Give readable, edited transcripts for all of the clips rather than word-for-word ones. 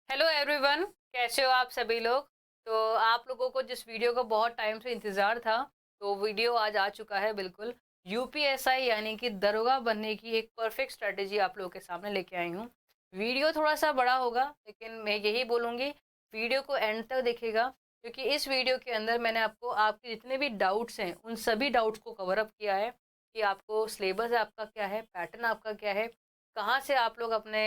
Hello everyone, कैसे हो आप सभी लोग। तो आप लोगों को जिस वीडियो का बहुत टाइम से इंतज़ार था, तो वीडियो आज आ चुका है बिल्कुल। यूपीएसआई यानी कि दरोगा बनने की एक परफेक्ट स्ट्रेटेजी आप लोगों के सामने लेके आई हूँ। वीडियो थोड़ा सा बड़ा होगा, लेकिन मैं यही बोलूँगी, वीडियो को एंड तक देखिएगा, क्योंकि इस वीडियो के अंदर मैंने आपको आपके जितने भी डाउट्स हैं उन सभी डाउट्स को कवर अप किया है कि आपको सिलेबस आपका क्या है, पैटर्न आपका क्या है, कहाँ से आप लोग अपने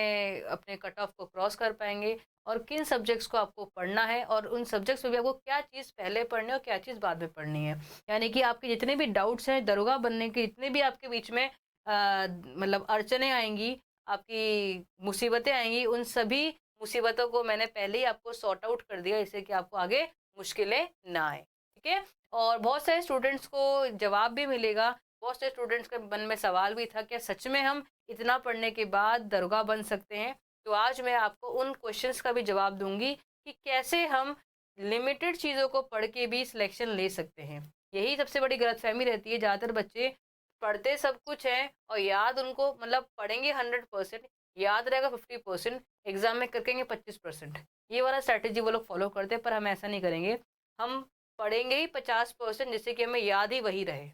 अपने कट ऑफ को क्रॉस कर पाएंगे, और किन सब्जेक्ट्स को आपको पढ़ना है, और उन सब्जेक्ट्स में भी आपको क्या चीज़ पहले पढ़नी है और क्या चीज़ बाद में पढ़नी है। यानी कि आपके जितने भी डाउट्स हैं दरोगा बनने के, जितने भी आपके बीच में मतलब अड़चने आएंगी, आपकी मुसीबतें आएंगी, उन सभी मुसीबतों को मैंने पहले ही आपको सॉर्ट आउट कर दिया, इससे कि आपको आगे मुश्किलें ना आए। ठीक है। और बहुत सारे स्टूडेंट्स को जवाब भी मिलेगा। बहुत सारे स्टूडेंट्स के मन में सवाल भी था, क्या सच में हम इतना पढ़ने के बाद दरोगा बन सकते हैं। तो आज मैं आपको उन क्वेश्चंस का भी जवाब दूंगी कि कैसे हम लिमिटेड चीज़ों को पढ़ के भी सिलेक्शन ले सकते हैं। यही सबसे बड़ी गलतफहमी रहती है। ज़्यादातर बच्चे पढ़ते सब कुछ है और याद उनको, मतलब पढ़ेंगे 100%, याद रहेगा 50%, एग्जाम में करकेंगे 25%। ये वाला स्ट्रैटेजी वो लोग फॉलो करते हैं, पर हम ऐसा नहीं करेंगे। हम पढ़ेंगे ही 50%, जिससे कि हमें याद ही वही रहे।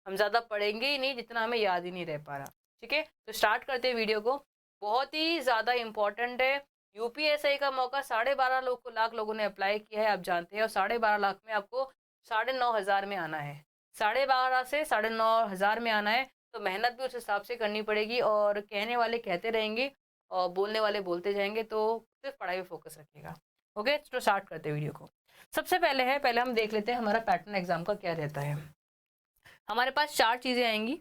हम ज़्यादा पढ़ेंगे ही नहीं जितना हमें याद ही नहीं रह पा रहा। ठीक है, तो स्टार्ट करते हैं वीडियो को। बहुत ही ज़्यादा इम्पोर्टेंट है। यूपीएसआई का मौका 12.5 लाख लोगों ने अप्लाई किया है, आप जानते हैं, और 12.5 लाख में आपको 9,500 में आना है। 12.5 से 9,500 में आना है, तो मेहनत भी उस हिसाब से करनी पड़ेगी, और कहने वाले कहते रहेंगे और बोलने वाले बोलते जाएंगे, तो सिर्फ पढ़ाई पे फोकस रखिएगा। ओके, तो स्टार्ट करते हैं वीडियो को। सबसे पहले हम देख लेते हैं हमारा पैटर्न एग्जाम का क्या रहता है। हमारे पास 4 चीज़ें आएंगी।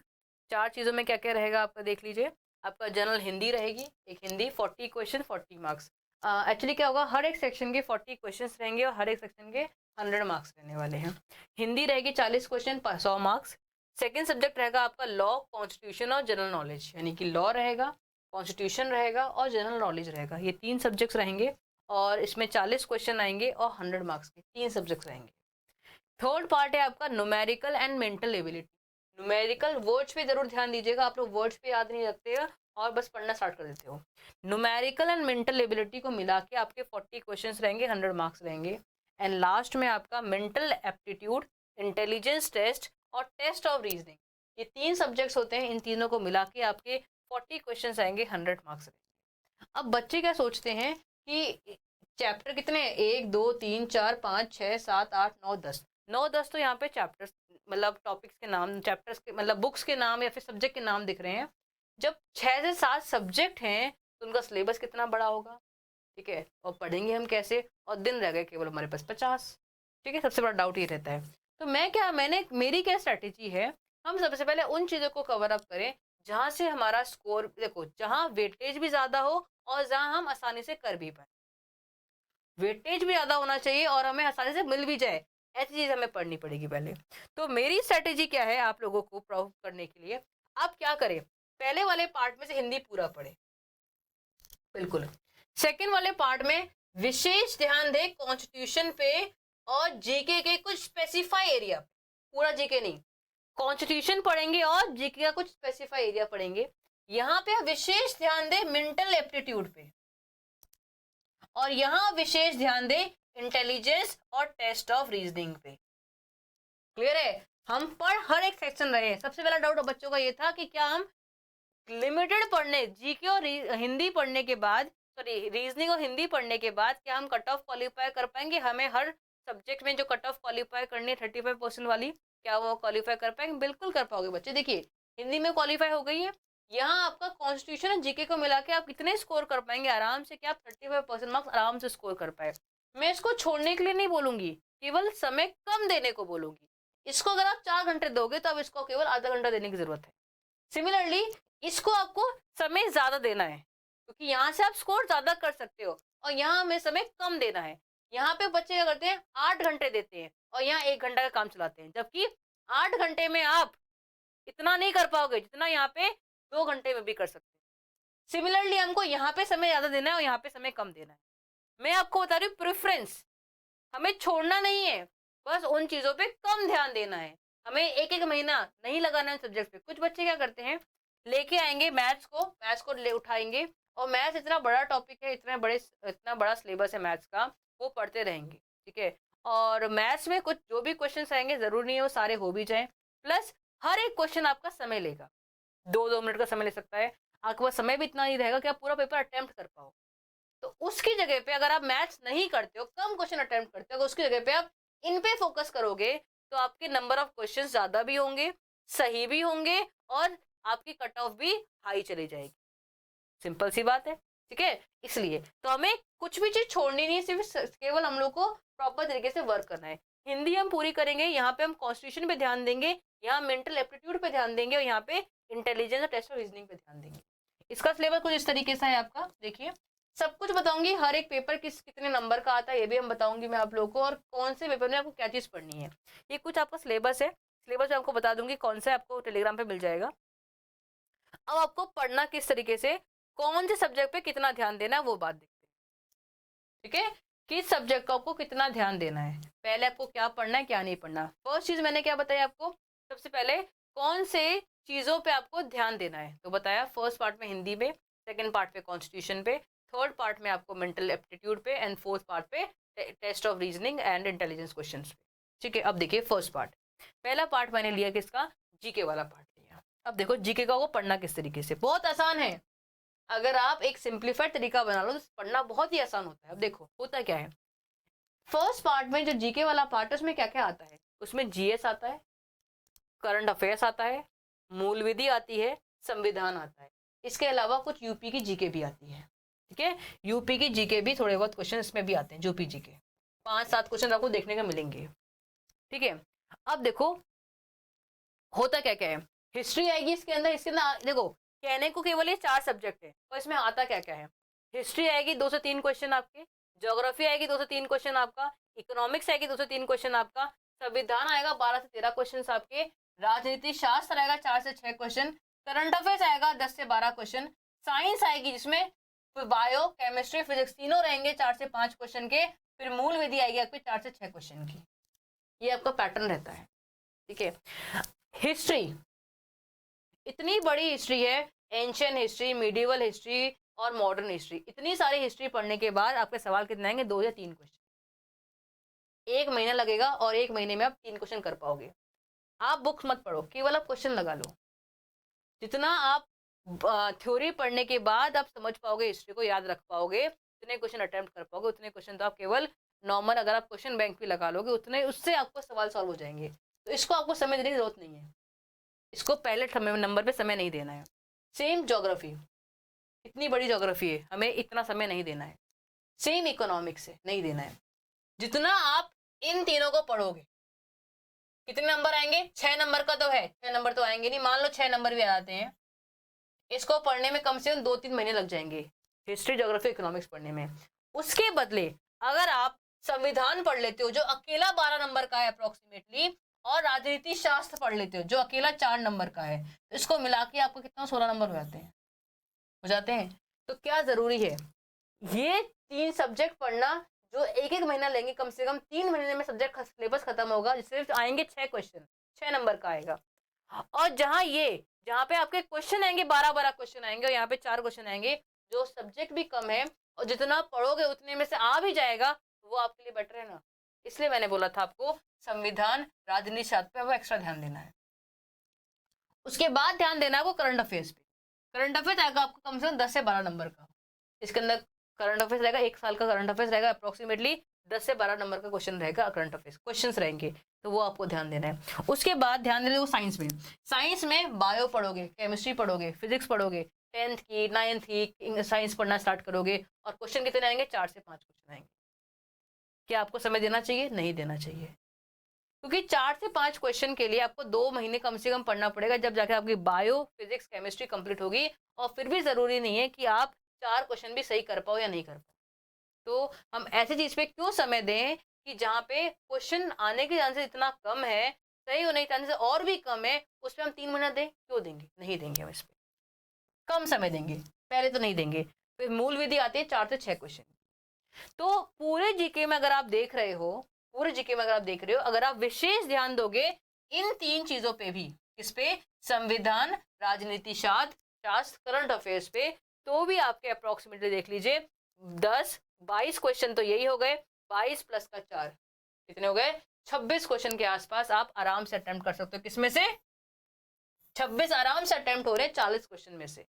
4 चीज़ों में क्या क्या रहेगा आपका देख लीजिए। आपका जनरल हिंदी रहेगी, एक हिंदी 40 क्वेश्चन 40 मार्क्स। एक्चुअली क्या होगा, हर एक सेक्शन के 40 क्वेश्चंस रहेंगे और हर एक सेक्शन के 100 मार्क्स रहने वाले हैं। हिंदी रहेगी 40 क्वेश्चन 100 मार्क्स। सेकेंड सब्जेक्ट रहेगा आपका लॉ, कॉन्स्टिट्यूशन और जनरल नॉलेज, यानी कि लॉ रहेगा, कॉन्स्टिट्यूशन रहेगा और जनरल नॉलेज रहेगा। ये 3 सब्जेक्ट्स रहेंगे, और इसमें 40 क्वेश्चन आएंगे और 100 मार्क्स के 3 सब्जेक्ट्स रहेंगे। थर्ड पार्ट है आपका numerical and mental ability. Numerical words पे जरूर ध्यान दीजिएगा, आप लोग वर्ड्स पे याद नहीं रखते हो और बस पढ़ना स्टार्ट कर देते हो। न्यूमेरिकल एंड मेंटल एबिलिटी को मिला के आपके 40 क्वेश्चंस रहेंगे, 100 मार्क्स रहेंगे। एंड लास्ट में आपका मेंटल एप्टीट्यूड, इंटेलिजेंस टेस्ट और टेस्ट ऑफ रीजनिंग। ये 3 सब्जेक्ट्स होते हैं, इन तीनों को मिला के आपके 40 क्वेश्चन आएंगे, 100 मार्क्स रहेंगे। अब बच्चे क्या सोचते हैं कि चैप्टर कितने हैं, 1 2 3 4 5 6 7 8 9 10। 9 10 तो यहाँ पे चैप्टर्स, मतलब टॉपिक्स के नाम, चैप्टर्स के मतलब बुक्स के नाम या फिर सब्जेक्ट के नाम दिख रहे हैं। जब 6 से 7 सब्जेक्ट हैं, तो उनका सिलेबस कितना बड़ा होगा। ठीक है, और पढ़ेंगे हम कैसे, और दिन रह गए केवल हमारे पास 50। ठीक है, सबसे बड़ा डाउट ये रहता है। तो मेरी क्या स्ट्रैटेजी है, हम सबसे पहले उन चीज़ों को कवर अप करें जहाँ से हमारा स्कोर, देखो, जहाँ वेटेज भी ज़्यादा हो और जहाँ हम आसानी से कर भी पाए। वेटेज भी ज़्यादा होना चाहिए और हमें आसानी से मिल भी जाए, ऐसी चीज़ हमें पढ़नी पड़ेगी पहले। तो मेरी स्ट्रैटेजी क्या है आप लोगों को प्रूव करने के लिए, आप क्या करें, पहले वाले पार्ट में से हिंदी पूरा पढ़े, बिल्कुल। सेकंड वाले पार्ट में विशेष ध्यान दें कॉन्स्टिट्यूशन पे और जीके के कुछ स्पेसिफाई एरिया पे, पूरा जीके नहीं, कॉन्स्टिट्यूशन पढ़ेंगे और जीके का कुछ स्पेसिफाई एरिया पढ़ेंगे। यहाँ पे विशेष ध्यान दें मेंटल एप्टीट्यूड पे, और यहाँ विशेष ध्यान दें इंटेलिजेंस और टेस्ट ऑफ रीजनिंग पे। क्लियर है, हम पर हर एक सेक्शन रहे हैं। सबसे पहला डाउट बच्चों का ये था कि क्या हम लिमिटेड पढ़ने, जीके और हिंदी पढ़ने के बाद, सॉरी रीजनिंग और हिंदी पढ़ने के बाद, क्या हम कट ऑफ क्वालिफाई कर पाएंगे। हमें हर सब्जेक्ट में जो कट ऑफ क्वालिफाई करनी है 35% वाली, क्या वो क्वालिफाई कर पाएंगे। बिल्कुल कर पाओगे बच्चे। देखिए, हिंदी में क्वालिफाई हो गई है, यहाँ आपका कॉन्स्टिट्यूशन और जीके को मिला के आप कितने स्कोर कर पाएंगे आराम से, क्या आप 35% मार्क्स आराम से स्कोर कर पाए। मैं इसको छोड़ने के लिए नहीं बोलूंगी, केवल समय कम देने को बोलूंगी। इसको अगर आप 4 घंटे दोगे तो अब इसको केवल आधा घंटा देने की जरूरत है। सिमिलरली इसको आपको समय ज्यादा देना है, क्योंकि यहाँ से आप स्कोर ज्यादा कर सकते हो, और यहाँ हमें समय कम देना है। यहाँ पे बच्चे क्या करते हैं, 8 घंटे देते हैं और यहाँ 1 घंटा का काम चलाते हैं, जबकि 8 घंटे में आप इतना नहीं कर पाओगे जितना यहाँ पे 2 घंटे में भी कर सकते हैं। सिमिलरली हमको यहाँ पे समय ज्यादा देना है और यहाँ पे समय कम देना है। मैं आपको बता रही हूँ प्रेफरेंस, हमें छोड़ना नहीं है, बस उन चीजों पे कम ध्यान देना है। हमें एक एक महीना नहीं लगाना है सब्जेक्ट पे। कुछ बच्चे क्या करते हैं, लेके आएंगे मैथ्स को ले उठाएंगे और मैथ्स इतना बड़ा टॉपिक है, इतना बड़ा सिलेबस है मैथ्स का, वो पढ़ते रहेंगे, ठीक है। और मैथ्स में कुछ जो भी क्वेश्चन आएंगे जरूरी नहीं है वो सारे हो भी जाएं, प्लस हर एक क्वेश्चन आपका समय लेगा, 2-2 मिनट का समय ले सकता है, आपके पास समय भी इतना नहीं रहेगा कि आप पूरा पेपर अटेम्प्ट कर पाओ। तो उसकी जगह पे अगर आप मैथ्स नहीं करते हो, कम क्वेश्चन अटेम्प्ट करते हो, उसकी जगह पे आप इन पे फोकस करोगे, तो आपके नंबर ऑफ क्वेश्चन ज्यादा भी होंगे, सही भी होंगे, और आपकी कट ऑफ भी हाई चली जाएगी। सिंपल सी बात है, ठीक है। इसलिए तो हमें कुछ भी चीज छोड़नी नहीं, सिर्फ केवल हम लोग को प्रॉपर तरीके से वर्क करना है। हिंदी हम पूरी करेंगे, यहाँ पे हम कॉन्स्टिट्यूशन पे ध्यान देंगे, यहाँ मेंटल एप्टीट्यूड पे ध्यान देंगे, और यहाँ पे इंटेलिजेंस और टेस्ट ऑफ रीजनिंग पे ध्यान देंगे। इसका सिलेबस कुछ इस तरीके से है आपका, देखिए सब कुछ बताऊंगी, हर एक पेपर कितने नंबर का आता है ये भी हम बताऊंगी मैं आप लोगों को, और कौन से पेपर में आपको क्या चीज पढ़नी है, ये कुछ आपका सिलेबस है। सिलेबस में आपको बता दूंगी कौन सा आपको टेलीग्राम पे मिल जाएगा। अब आपको पढ़ना किस तरीके से, कौन से सब्जेक्ट पे कितना ध्यान देना है वो बात देखते हैं, ठीक है। किस सब्जेक्ट को आपको कितना ध्यान देना है, पहले आपको क्या पढ़ना है क्या नहीं पढ़ना। फर्स्ट चीज मैंने क्या बताया आपको, सबसे पहले कौन से चीजों पे आपको ध्यान देना है, तो बताया फर्स्ट पार्ट में हिंदी पे, सेकंड पार्ट पे कॉन्स्टिट्यूशन पे, थर्ड पार्ट में आपको मेंटल एप्टीट्यूड पे, एंड फोर्थ पार्ट पे test of reasoning and intelligence question पे, ठीक है। अब देखिए फर्स्ट पार्ट, पहला पार्ट मैंने लिया किसका, जीके वाला पार्ट लिया। अब देखो जीके का वो पढ़ना किस तरीके से, बहुत आसान है, अगर आप एक सिंप्लीफाइड तरीका बना लो तो पढ़ना बहुत ही आसान होता है। अब देखो होता क्या है, फर्स्ट पार्ट में जो जीके वाला पार्ट है उसमें क्या क्या आता है, उसमें जीएस आता है, करंट अफेयर्स आता है, मूल विधि आती है, संविधान आता है, इसके अलावा कुछ यूपी की जीके भी आती है, ठीक है। यूपी की जीके भी थोड़े बहुत क्वेश्चन इसमें भी आते हैं, यूपी जीके 5-7 क्वेश्चन आपको देखने को मिलेंगे, ठीक है। अब देखो होता क्या क्या है, हिस्ट्री आएगी इसके अंदर, देखो कहने को केवल ये 4 सब्जेक्ट है, और इसमें आता क्या क्या है, हिस्ट्री आएगी 2 से 3 क्वेश्चन आपके, ज्योग्राफी आएगी 2 से 3 क्वेश्चन आपका, इकोनॉमिक्स आएगी 2 से 3 क्वेश्चन आपका, संविधान आएगा 12 से 13 क्वेश्चन आपके, राजनीति शास्त्र आएगा 4 से 6 क्वेश्चन, करंट अफेयर्स आएगा 10 से 12 क्वेश्चन, साइंस आएगी जिसमें बायो केमिस्ट्री फिजिक्स तीनों रहेंगे 4 से 5 क्वेश्चन के, फिर मूल विधि आएगी आपके 4 से 6 क्वेश्चन की, ये आपका पैटर्न रहता है, ठीक है। हिस्ट्री इतनी बड़ी हिस्ट्री है, एंशियंट हिस्ट्री, मिडिवल हिस्ट्री और मॉडर्न हिस्ट्री, इतनी सारी हिस्ट्री पढ़ने के बाद आपके सवाल कितने आएंगे, 2 या 3 क्वेश्चन, 1 महीना लगेगा, और 1 महीने में आप 3 क्वेश्चन कर पाओगे। आप बुक्स मत पढ़ो, केवल आप क्वेश्चन लगा लो, जितना आप थ्योरी पढ़ने के बाद आप समझ पाओगे, हिस्ट्री को याद रख पाओगे, उतने क्वेश्चन अटेम्प्ट कर पाओगे, उतने क्वेश्चन तो आप केवल नॉर्मल अगर आप क्वेश्चन बैंक भी लगा लोगे उतने, उससे आपको सवाल सॉल्व हो जाएंगे। तो इसको आपको समय देने की जरूरत नहीं है, इसको पहले नंबर पे समय नहीं देना है। सेम ज्योग्राफी, इतनी बड़ी ज्योग्राफी है, हमें इतना समय नहीं देना है। सेम इकोनॉमिक्स है, नहीं देना है। जितना आप इन तीनों को पढ़ोगे, कितने नंबर आएंगे, 6 नंबर का तो है, 6 नंबर तो आएंगे नहीं, मान लो 6 नंबर भी आ जाते हैं, इसको पढ़ने में कम से कम 2-3 महीने लग जाएंगे, हिस्ट्री ज्योग्राफी इकोनॉमिक्स पढ़ने में। उसके बदले अगर आप संविधान पढ़ लेते हो जो अकेला 12 नंबर का है अप्रोक्सीमेटली, और राजनीति शास्त्र पढ़ लेते हो जो अकेला 4 नंबर का है, इसको मिला के आपको कितना 16 नंबर हो जाते हैं। तो क्या जरूरी है, ये 3 सब्जेक्ट पढ़ना जो 1-1 महीना लेंगे, कम से कम 3 महीने में सब्जेक्ट सिलेबस खत्म होगा, सिर्फ आएंगे 6 क्वेश्चन, 6 नंबर का आएगा। और जहाँ पे आपके क्वेश्चन आएंगे 12-12 क्वेश्चन आएंगे, और यहाँ पे 4 क्वेश्चन आएंगे, जो सब्जेक्ट भी कम है, और जितना पढ़ोगे उतने में से आ भी जाएगा, वो आपके लिए बेटर है ना। इसलिए मैंने बोला था आपको संविधान, राजनीति शास्त्र पे आपको एक्स्ट्रा ध्यान देना है। उसके बाद ध्यान देना है आपको करंट अफेयर्स पे। करंट अफेयर्स आएगा आपको कम से कम 10 से 12 नंबर का, इसके अंदर करंट अफेयर्स रहेगा, 1 साल का करंट अफेयर्स रहेगा, अप्रोक्सीमेटली 10 से 12 नंबर का क्वेश्चन रहेगा, करंट अफेयर्स क्वेश्चन रहेंगे, तो वो आपको ध्यान देना है। उसके बाद ध्यान देना साइंस में, साइंस में बायो पढ़ोगे, केमिस्ट्री पढ़ोगे, फिजिक्स पढ़ोगे, 10th की 9th की साइंस पढ़ना स्टार्ट करोगे, और क्वेश्चन कितने आएंगे, 4 से 5 क्वेश्चन आएंगे। क्या आपको समय देना चाहिए, नहीं देना चाहिए, क्योंकि 4 से 5 क्वेश्चन के लिए आपको 2 महीने कम से कम पढ़ना पड़ेगा, जब जाके आपकी बायो फिजिक्स केमिस्ट्री कंप्लीट होगी। और फिर भी जरूरी नहीं है कि आप 4 क्वेश्चन भी सही कर पाओ या नहीं कर पाओ। तो हम ऐसी चीज पे क्यों समय दें कि जहाँ पे क्वेश्चन आने के चांसेस इतना कम है, सही होने के चांसेस और भी कम है, उस पर हम 3 महीना दें, क्यों देंगे, नहीं देंगे हम इस पर, कम समय देंगे, पहले तो नहीं देंगे। फिर मूल विधि आती है 4 से 6 क्वेश्चन। तो पूरे जीके में अगर आप देख रहे हो, अगर आप विशेष ध्यान दोगे इन 3 चीजों पे भी, किस पे, संविधान, राजनीति शास्त्र, करंट अफेयर्स पे, तो भी आपके अप्रोक्सीमेटली देख लीजिए 10-22 क्वेश्चन तो यही हो गए, 22 प्लस का 4 कितने हो गए, 26 क्वेश्चन के आसपास आप आराम से अटेम्प्ट कर सकते हो। किसमें से? 26 आराम से अटेम्प्ट हो रहे हैं 40 क्वेश्चन में से।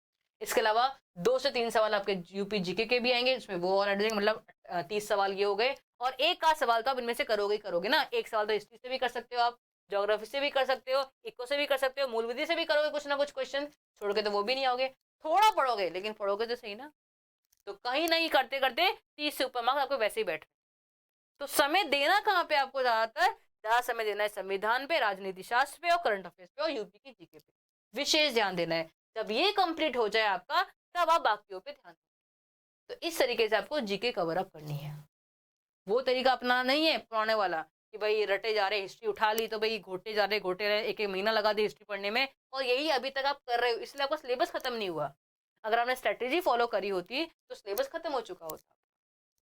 इसके अलावा 2 से 3 सवाल आपके यूपी जीके के भी आएंगे, इसमें वो और एडिटिंग, मतलब 30 सवाल ये हो गए। और एक आध सवाल तो आप इनमें से करोगे ही करोगे ना। एक सवाल तो हिस्ट्री से भी कर सकते हो आप, ज्योग्राफी से भी कर सकते हो, इको से भी कर सकते हो, मूल विधि से भी करोगे कुछ ना कुछ क्वेश्चन, छोड़ के तो वो भी नहीं आओगे। थोड़ा पढ़ोगे लेकिन पढ़ोगे तो सही ना। तो कहीं नहीं करते करते 30 से ऊपर मार्क्स आपको वैसे ही बैठ। तो समय देना कहाँ पे आपको, ज्यादा समय देना है संविधान पे, राजनीति शास्त्र पे और करंट अफेयर्स पे और यूपी की जीके पे विशेष ध्यान देना है। जब ये कंप्लीट हो जाए आपका, तब आप बाकियों पे ध्यान दें। तो इस तरीके से आपको जीके कवर अप करनी है। वो तरीका अपनाना नहीं है पुराने वाला कि भाई रटे जा रहे, हिस्ट्री उठा ली तो भाई घोटे जा रहे, घोटे रहे, एक एक महीना लगा दी हिस्ट्री पढ़ने में, और यही अभी तक आप कर रहे हो, इसलिए आपका सिलेबस खत्म नहीं हुआ। अगर आपने स्ट्रेटेजी फॉलो करी होती तो सिलेबस खत्म हो चुका होता।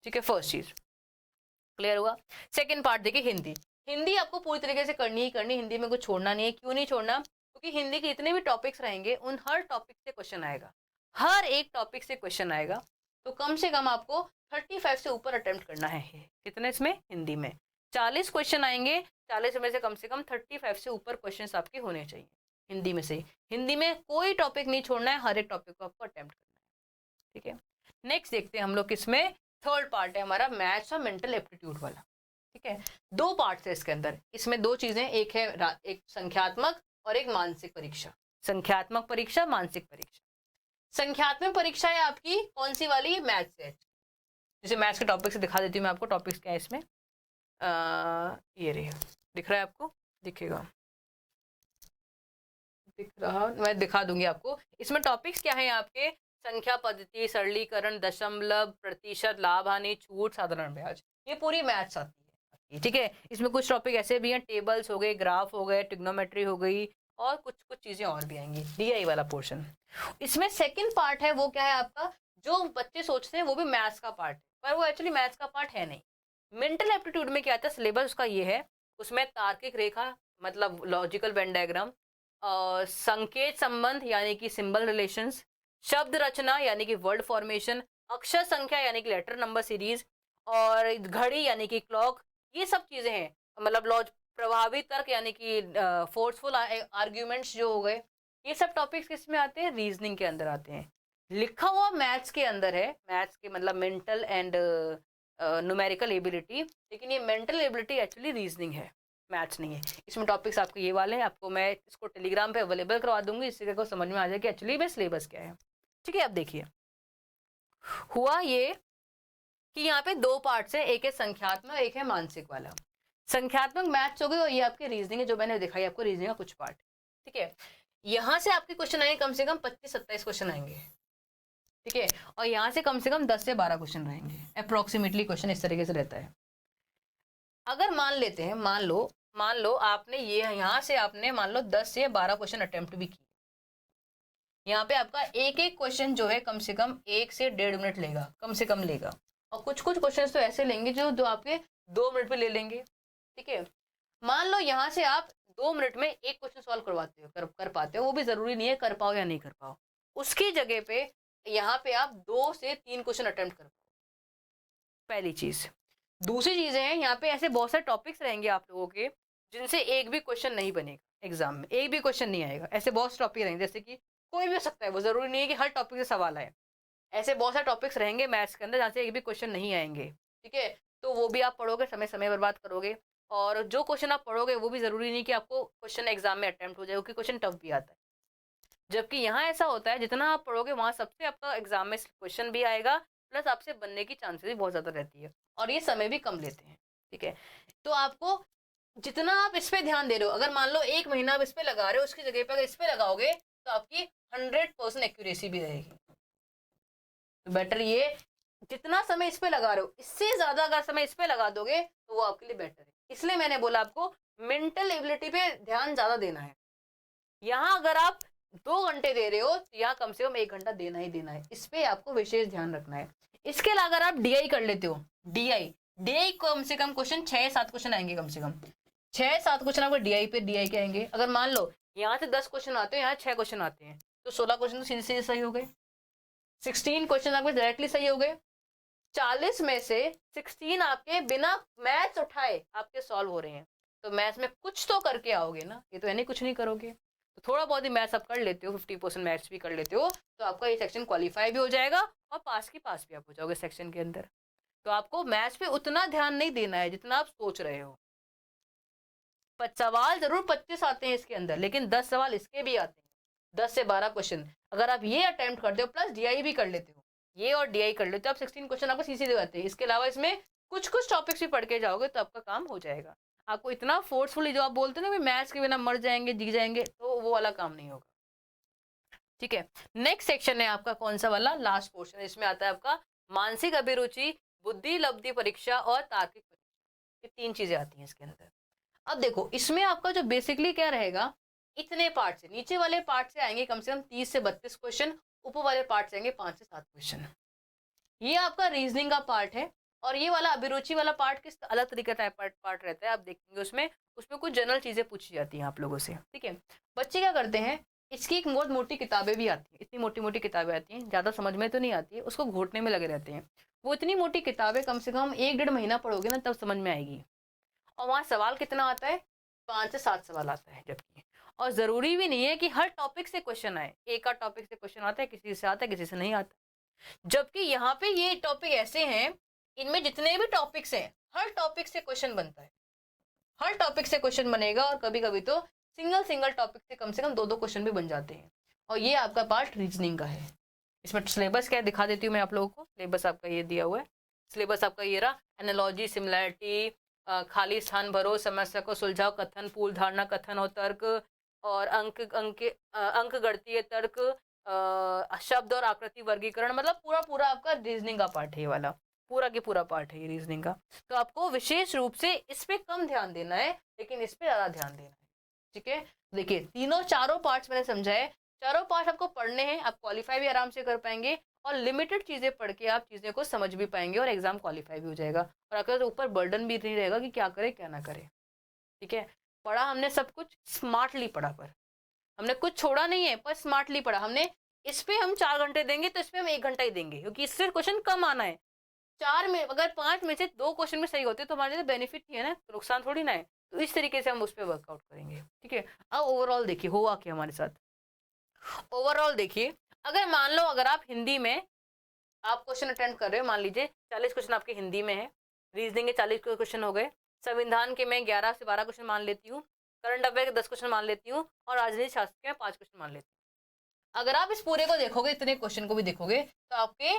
ठीक है, फर्स्ट चीज क्लियर हुआ। सेकंड पार्ट देखिए, हिंदी। हिंदी आपको पूरी तरीके से करनी ही करनी, हिंदी में कुछ छोड़ना नहीं है। क्यों नहीं छोड़ना? क्योंकि हिंदी के जितने भी टॉपिक्स रहेंगे उन हर टॉपिक से क्वेश्चन आएगा, हर एक टॉपिक से क्वेश्चन आएगा। तो कम से कम आपको 35 से ऊपर अटेम्प्ट करना है। कितने इसमें? हिंदी में 40 क्वेश्चन आएंगे, 40 में से कम 35 से ऊपर क्वेश्चन आपके होने चाहिए हिंदी में से। हिंदी में कोई टॉपिक नहीं छोड़ना है, हर एक टॉपिक को आपको अटेम्प्ट करना है। ठीक है, नेक्स्ट देखते हैं हम लोग किसमें। थर्ड पार्ट है हमारा मैथ्स और मेंटल एप्टीट्यूड वाला। ठीक है, 2 पार्ट्स है इसके अंदर। इसमें 2 चीजें, एक है एक संख्यात्मक और एक मानसिक परीक्षा। संख्यात्मक परीक्षा, मानसिक परीक्षा। संख्यात्मक परीक्षा है आपकी कौन सी वाली? मैथ्स से। जैसे मैथ्स के टॉपिक से दिखा देती हूँ मैं आपको, टॉपिक्स क्या है इसमें। ये रही, दिख रहा है आपको? दिखेगा, दिख रहा, मैं दिखा दूंगी आपको। इसमें टॉपिक्स क्या है आपके? संख्या पद्धति, सरलीकरण, दशमलव, प्रतिशत, लाभ हानि, छूट, साधारण ब्याज, ये पूरी मैथ्स आती है। ठीक है, इसमें कुछ टॉपिक ऐसे भी हैं, टेबल्स हो गए, ग्राफ हो गए, ट्रिग्नोमेट्री हो गई, और कुछ कुछ चीजें और भी आएंगी। डीआई वाला पोर्शन। इसमें सेकंड पार्ट है, वो क्या है आपका? जो बच्चे सोचते हैं वो भी मैथ्स का पार्ट, पर वो एक्चुअली मैथ्स का पार्ट है नहीं। मेंटल एप्टीट्यूड में क्या आता है, सिलेबस उसका ये है, उसमें तार्किक रेखा मतलब लॉजिकल वेन डायग्राम, संकेत संबंध यानी कि सिंबल रिलेशंस, शब्द रचना यानी कि वर्ड फॉर्मेशन, अक्षर संख्या यानी कि लेटर नंबर सीरीज, और घड़ी यानी कि क्लॉक, ये सब चीजें हैं। मतलब प्रभावी तर्क यानी कि फोर्सफुल आर्ग्यूमेंट्स जो हो गए, ये सब टॉपिक्स किस में आते हैं? रीजनिंग के अंदर आते हैं। लिखा हुआ मैथ्स के अंदर है, मैथ्स के मतलब मेंटल एंड न्यूमेरिकल एबिलिटी, लेकिन ये मेंटल एबिलिटी एक्चुअली रीजनिंग है, मैथ्स नहीं है। इसमें टॉपिक्स आपके ये वाले हैं, आपको मैं इसको टेलीग्राम पे अवेलेबल करवा दूंगी, इससे को समझ में आ जाए कि एक्चुअली में सिलेबस क्या है। ठीक है, अब देखिए हुआ ये कि यहाँ पे 2 पार्ट्स है, एक है संख्यात्मक, एक है मानसिक वाला। संख्यात्मक मैथ्स हो गए और ये आपके रीजनिंग है, जो मैंने दिखाई आपको रीजनिंग का कुछ पार्ट। ठीक है, यहाँ से आपके क्वेश्चन आएंगे कम से कम 25-27 क्वेश्चन आएंगे। ठीक है, और यहाँ से कम 10 से 12 क्वेश्चन रहेंगे अप्रोक्सीमेटली, क्वेश्चन इस तरीके से रहता है। अगर मान लेते हैं, मान लो आपने ये यहाँ से आपने मान लो 10 से 12 क्वेश्चन अटेम्प्ट भी किए, यहाँ पे आपका एक एक क्वेश्चन जो है कम से कम 1 से 1.5 मिनट लेगा, कम से कम लेगा। और कुछ कुछ क्वेश्चन तो ऐसे लेंगे जो आपके 2 मिनट पे ले लेंगे। ठीक है, मान लो यहाँ से आप 2 मिनट में एक क्वेश्चन सॉल्व करवाते हो, कर पाते हो, वो भी जरूरी नहीं है कर पाओ या नहीं कर पाओ, उसकी जगह पे यहाँ पे आप 2 से 3 क्वेश्चन अटेम्प्ट कर पाओ, पहली चीज। दूसरी चीजें हैं, यहाँ पे ऐसे बहुत सारे टॉपिक्स रहेंगे आप लोगों के जिनसे एक भी क्वेश्चन नहीं बनेगा एग्जाम में, एक भी क्वेश्चन नहीं आएगा। ऐसे बहुत टॉपिक रहेंगे, जैसे कि कोई भी हो सकता है, वो जरूरी नहीं है कि हर टॉपिक से सवाल आए। ऐसे बहुत सारे टॉपिक्स रहेंगे मैथ्स के अंदर जहाँ से एक भी क्वेश्चन नहीं आएंगे। ठीक है, तो वो भी आप पढ़ोगे, समय बर्बाद करोगे। और जो क्वेश्चन आप पढ़ोगे वो भी जरूरी नहीं कि आपको क्वेश्चन एग्जाम में अटेम्प्ट हो जाए, क्योंकि क्वेश्चन टफ भी आता है। जबकि यहाँ ऐसा होता है, जितना आप पढ़ोगे वहाँ सबसे आपका एग्जाम में क्वेश्चन भी आएगा, प्लस आपसे बनने की चांसेस भी बहुत ज़्यादा रहती है, और ये समय भी कम लेते हैं। ठीक है, तो आपको जितना आप इस पे ध्यान दे रहे हो, अगर मान लो 1 महीना आप इस पे लगा रहे हो, उसकी जगह पे अगर इस पे लगाओगे तो आपकी 100% एक्यूरेसी भी रहेगी। तो बेटर ये, जितना समय इस पे लगा रहे हो, इससे ज्यादा अगर समय इस पे लगा दोगे तो वो आपके लिए बेटर है। इसलिए मैंने बोला आपको मेंटल एबिलिटी पे ध्यान ज्यादा देना है। यहाँ अगर आप 2 घंटे दे रहे हो तो यहाँ कम से कम 1 घंटा देना ही देना है, इस पे आपको विशेष ध्यान रखना है। इसके अलावा अगर आप डीआई कर लेते हो, डीआई कम से कम क्वेश्चन 6-7 क्वेश्चन आएंगे, कम से कम 6-7 क्वेश्चन आपको डीआई के आएंगे। अगर मान लो यहाँ से 10 क्वेश्चन आते हैं, यहाँ 6 क्वेश्चन आते हैं, तो 16 क्वेश्चन तो सीधे सीधे सही हो गए। 16 क्वेश्चन आपके डायरेक्टली सही हो गए। 40 में से 16 आपके बिना मैथ्स उठाए आपके सॉल्व हो रहे हैं। तो मैथ्स में कुछ तो करके आओगे ना, ये तो यानी कुछ नहीं करोगे। तो थोड़ा बहुत ही मैथ्स आप कर लेते हो, 50% मैथ्स भी कर लेते हो, तो आपका ये सेक्शन क्वालिफाई भी हो जाएगा और पास की पास भी आप हो जाओगे सेक्शन के अंदर। तो आपको मैथ्स पे उतना ध्यान नहीं देना है जितना आप सोच रहे हो। सवाल जरूर 25 आते हैं इसके अंदर, लेकिन 10 सवाल इसके भी आते हैं, 10 से 12 क्वेश्चन। अगर आप ये अटेम्प्ट करते हो प्लस डीआई भी कर लेते हो, ये और डीआई कर लेते हो, आप 16 क्वेश्चन आपको सीधे आते हैं। इसके अलावा इसमें कुछ कुछ टॉपिक्स भी पढ़ के जाओगे तो आपका काम हो जाएगा। आपको इतना फोर्सफुली जो आप बोलते हैं ना मैथ्स के बिना मर जाएंगे जी जाएंगे, तो वो वाला काम नहीं होगा। ठीक है, नेक्स्ट सेक्शन है आपका कौन सा वाला, लास्ट पोर्शन। इसमें आता है आपका मानसिक अभिरुचि, बुद्धि लब्धि परीक्षा और तार्किक परीक्षा। ये 3 चीजें आती हैं इसके अंदर। अब देखो इसमें आपका जो बेसिकली क्या रहेगा, इतने पार्ट से, नीचे वाले पार्ट से आएंगे कम से कम 30 से 32 क्वेश्चन, ऊपर वाले पार्ट से आएंगे 5 से 7 क्वेश्चन। ये आपका रीजनिंग का पार्ट है। और ये वाला अभिरुचि वाला पार्ट किस अलग तरीके का पार्ट रहता है, आप देखेंगे उसमें उसमें कुछ जनरल चीजें पूछी जाती हैं आप लोगों से। ठीक है, बच्चे क्या करते हैं, इसकी एक बहुत मोटी किताबें भी आती हैं, इतनी मोटी मोटी किताबें आती हैं, ज़्यादा समझ में तो नहीं आती है, उसको घोटने में लगे रहते हैं। वो इतनी मोटी किताबें कम से कम 1-1.5 महीना पढ़ोगे ना तब समझ में आएगी। और वहाँ सवाल कितना आता है, 5 से 7 सवाल आता है जबकि। और ज़रूरी भी नहीं है कि हर टॉपिक से क्वेश्चन आए, एक आध टॉपिक से क्वेश्चन आता है, किसी से आता है किसी से नहीं आता। जबकि यहाँ पे ये टॉपिक ऐसे हैं, इनमें जितने भी टॉपिक्स हैं हर टॉपिक से क्वेश्चन बनता है, हर टॉपिक से क्वेश्चन बनेगा। और कभी कभी तो सिंगल सिंगल टॉपिक से कम 2-2 क्वेश्चन भी बन जाते हैं। और ये आपका पार्ट रीजनिंग का है। इसमें सिलेबस क्या दिखा देती हूँ मैं आप लोगों को, सिलेबस आपका ये दिया हुआ है। सिलेबस आपका ये रहा, एनालॉजी, सिमिलैरिटी, खाली स्थान भरो, समस्या को सुलझाओ, कथन, पूल, धारणा, कथन और तर्क, और अंक गणितीय तर्क, शब्द और आकृति वर्गीकरण, मतलब पूरा पूरा आपका रीजनिंग का पार्ट है ये वाला, पूरा के पूरा पार्ट है ये रीजनिंग का। तो आपको विशेष रूप से इस पे कम ध्यान देना है, लेकिन इस पे ज्यादा ध्यान देना है। ठीक है, देखिए तीनों चारों पार्ट्स मैंने समझाए, चारों पार्ट आपको पढ़ने हैं, आप क्वालिफाई भी आराम से कर पाएंगे और लिमिटेड चीजें पढ़ के आप चीजें को समझ भी पाएंगे और एग्जाम क्वालिफाई भी हो जाएगा। और आपके ऊपर बर्डन भी नहीं रहेगा कि क्या करे क्या ना करे। ठीक है, पढ़ा हमने सब कुछ स्मार्टली पढ़ा, पर हमने कुछ छोड़ा नहीं है, पर स्मार्टली पढ़ा हमने। इस पे हम 4 घंटे देंगे तो इस पे हम 1 घंटा ही देंगे, क्योंकि इससे क्वेश्चन कम आना है। 4 में अगर 5 में से 2 क्वेश्चन में सही होते तो हमारे लिए बेनिफिट ही है ना, तो नुकसान थोड़ी ना है। तो इस तरीके से हम उस पर वर्कआउट करेंगे। ठीक है, अब ओवरऑल देखिए हुआ क्या हमारे साथ। ओवरऑल देखिए, अगर मान लो अगर आप हिंदी में आप क्वेश्चन अटेंड कर रहे हो, मान लीजिए 40 क्वेश्चन आपके हिंदी में है, रीजनिंग के 40 क्वेश्चन हो गए, संविधान के मैं 11 से 12 क्वेश्चन मान लेती हूँ, करंट अफेयर के 10 क्वेश्चन मान लेती हूँ, और राजनीति शास्त्र के 5 क्वेश्चन मान लेती हूँ। अगर आप इस पूरे को देखोगे, इतने क्वेश्चन को भी देखोगे, तो आपके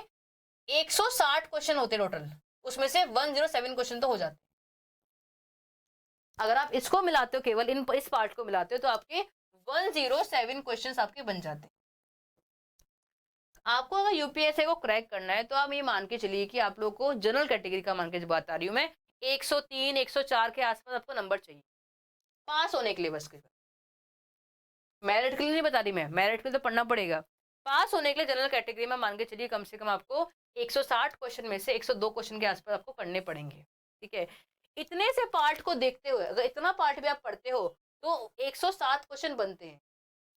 160 क्वेश्चन होते टोटल, उसमें से 107 क्वेश्चन तो हो जाते। अगर आप इसको मिलाते हो, केवल इस पार्ट को मिलाते हो, तो आपके 107 क्वेश्चन आपके बन जाते हैं। आपको अगर यूपीएससी को क्रैक करना है तो आप ये मान के चलिए कि आप लोग को जनरल कैटेगरी का मान के बता रही हूँ मैं, 103 104 के आसपास आपको नंबर चाहिए पास होने के लिए। बस के मेरिट के लिए नहीं बता रही मैं, मेरिट के लिए तो पढ़ना पड़ेगा। पास होने के लिए जनरल कैटेगरी में मान के चलिए कम से कम आपको 160 क्वेश्चन में से 102 क्वेश्चन के आसपास आपको करने पड़ेंगे। ठीक है, इतने से पार्ट को देखते हुए अगर इतना पार्ट भी आप पढ़ते हो तो 107 क्वेश्चन बनते हैं।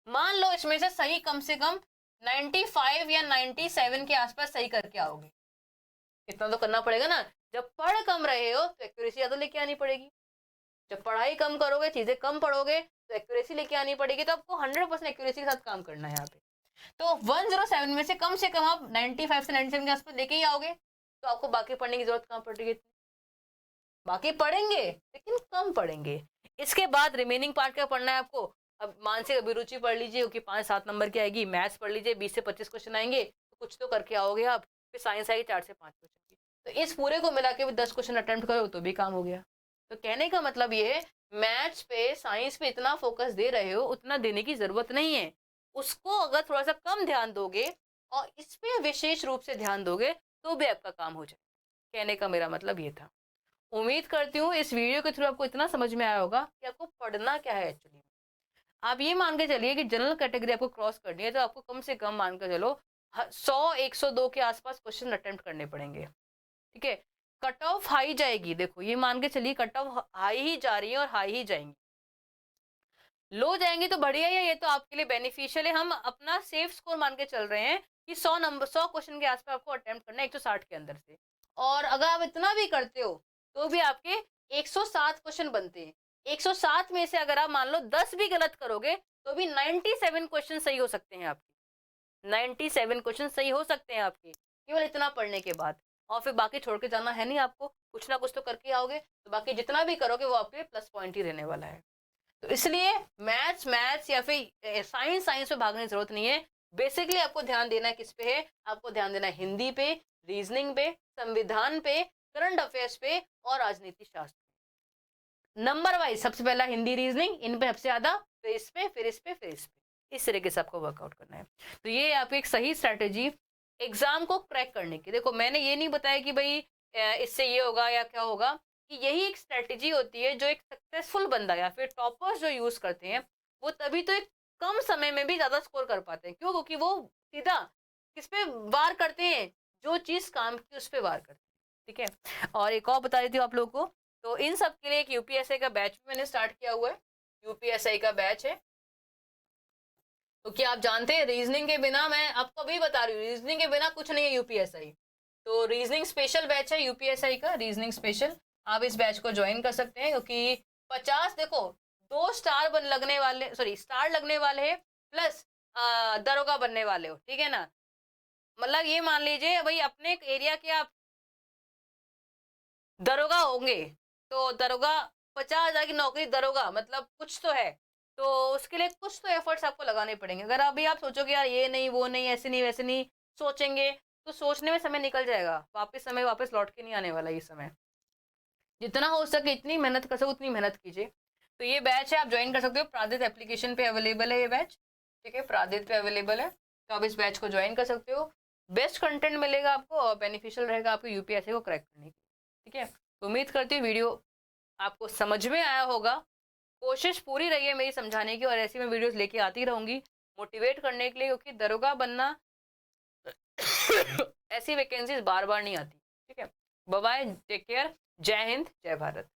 मान लो इसमें से सही कम से कम 95 या 97 के आसपास सही करके आओगे, इतना तो करना पड़ेगा ना। जब पढ़ कम रहे हो तो एक्यूरेसी ज्यादा लेके आनी पड़ेगी, जब पढ़ाई कम करोगे, चीजें कम पढ़ोगे, तो एक्यूरेसी लेके आनी पड़ेगी। तो आपको 100% एक्यूरेसी के साथ काम करना है यहाँ पे। तो 107 में से कम आप 95 से 97 के आसपास लेके ही आओगे, तो आपको बाकी पढ़ने की जरूरत कहाँ पड़ेगी। बाकी पढ़ेंगे लेकिन कम पढ़ेंगे। इसके बाद रिमेनिंग पार्ट क्या पढ़ना है आपको, अब मानसिक अभिरुचि पढ़ लीजिए क्योंकि 5-7 नंबर की आएगी, मैथ्स पढ़ लीजिए 20 से 25 क्वेश्चन आएंगे, तो कुछ तो करके आओगे आप। फिर साइंस आएगी 4 से 5 क्वेश्चन की, तो इस पूरे को मिला के भी 10 क्वेश्चन अटेम्प्ट करो तो भी काम हो गया। तो कहने का मतलब ये है, मैथ्स पे साइंस पे इतना फोकस दे रहे हो उतना देने की जरूरत नहीं है। उसको अगर थोड़ा सा कम ध्यान दोगे और इस पे विशेष रूप से ध्यान दोगे तो भी आपका काम हो जाए। कहने का मेरा मतलब ये था। उम्मीद करती हूँ इस वीडियो के थ्रू आपको इतना समझ में आया होगा कि आपको पढ़ना क्या है एक्चुअली। आप ये मान के चलिए कि जनरल कैटेगरी आपको क्रॉस करनी है तो आपको कम से कम मान के चलो 100-102 के आसपास क्वेश्चन अटेम्प्ट करने पड़ेंगे। ठीक है, कट ऑफ हाई जाएगी, देखो ये मान के चलिए कट ऑफ हाई ही जा रही है और हाई ही जाएंगी। लो जाएंगे तो बढ़िया ही है, ये तो आपके लिए बेनिफिशियल है। हम अपना सेफ स्कोर मान के चल रहे हैं कि 100 क्वेश्चन के आसपास आपको अटेम्प्ट करना है 160 के अंदर से। और अगर आप इतना भी करते हो तो भी आपके 107 क्वेश्चन बनते हैं। 107 में से अगर आप मान लो 10 भी गलत करोगे तो भी 97 क्वेश्चन सही हो सकते हैं आपके। 97 क्वेश्चन सही हो सकते हैं आपके केवल इतना पढ़ने के बाद। और फिर बाकी छोड़ के जाना है नहीं आपको, कुछ ना कुछ तो करके आओगे, तो बाकी जितना भी करोगे वो आपके प्लस पॉइंट ही रहने वाला है। तो इसलिए मैथ्स या फिर साइंस में भागने की जरूरत नहीं है। बेसिकली आपको ध्यान देना है किस पे है, आपको ध्यान देना है हिंदी पे, रीजनिंग पे, संविधान पे, करंट अफेयर्स पे और राजनीति शास्त्र। नंबर वाइज सबसे पहला हिंदी रीजनिंग, इन पे सबसे ज्यादा, फिर इस पे, फिर इस पे, फिर इस पे, इस तरीके से आपको वर्कआउट करना है। तो ये आपकी एक सही स्ट्रेटेजी एग्जाम को क्रैक करने की। देखो मैंने ये नहीं बताया कि भाई इससे ये होगा या क्या होगा, कि यही एक स्ट्रेटेजी होती है जो एक सक्सेसफुल बंदा या फिर टॉपर्स जो यूज करते हैं, वो तभी तो एक कम समय में भी ज्यादा स्कोर कर पाते हैं। क्यों? क्योंकि वो सीधा किस पे वार करते हैं, जो चीज काम की उस पर वार करते हैं। ठीक है, और एक और बता देती हूँ आप लोगों को, तो इन सब के लिए एक यूपीएसआई का बैच भी मैंने स्टार्ट किया हुआ है। यूपीएसआई का बैच है, तो क्या आप जानते हैं रीजनिंग के बिना, मैं आपको अभी बता रही हूँ, रीजनिंग के बिना कुछ नहीं है यूपीएसआई। तो रीजनिंग स्पेशल बैच है यूपीएसआई का, रीजनिंग स्पेशल। आप इस बैच को ज्वाइन कर सकते हैं, क्योंकि 50 देखो 2 स्टार बन लगने वाले, सॉरी स्टार लगने वाले हैं, प्लस दरोगा बनने वाले हो, ठीक है ना। मतलब ये मान लीजिए भाई अपने एरिया के आप दरोगा होंगे, तो दरोगा 50,000 की नौकरी, दरोगा मतलब कुछ तो है। तो उसके लिए कुछ तो एफर्ट्स आपको लगाने पड़ेंगे। अगर अभी आप सोचोगे यार ये नहीं वो नहीं ऐसे नहीं वैसे नहीं सोचेंगे, तो सोचने में समय निकल जाएगा, वापस समय वापस लौट के नहीं आने वाला ये समय। जितना हो सके इतनी मेहनत कर सको उतनी मेहनत कीजिए। तो ये बैच है, आप ज्वाइन कर सकते हो, प्रादित एप्लीकेशन पे अवेलेबल है ये बैच। ठीक है, प्रादित पे अवेलेबल है, तो आप इस बैच को ज्वाइन कर सकते हो। बेस्ट कंटेंट मिलेगा आपको और बेनिफिशियल रहेगा आपको यूपीएससी को क्रैक करने की। ठीक है, तो उम्मीद करती हूँ वीडियो आपको समझ में आया होगा। कोशिश पूरी रही है मेरी समझाने की, और ऐसी मैं वीडियोस लेके आती रहूंगी मोटिवेट करने के लिए, क्योंकि दरोगा बनना ऐसी वैकेंसीज बार बार नहीं आती। ठीक है, बाय बाय, टेक केयर, जय हिंद, जय भारत।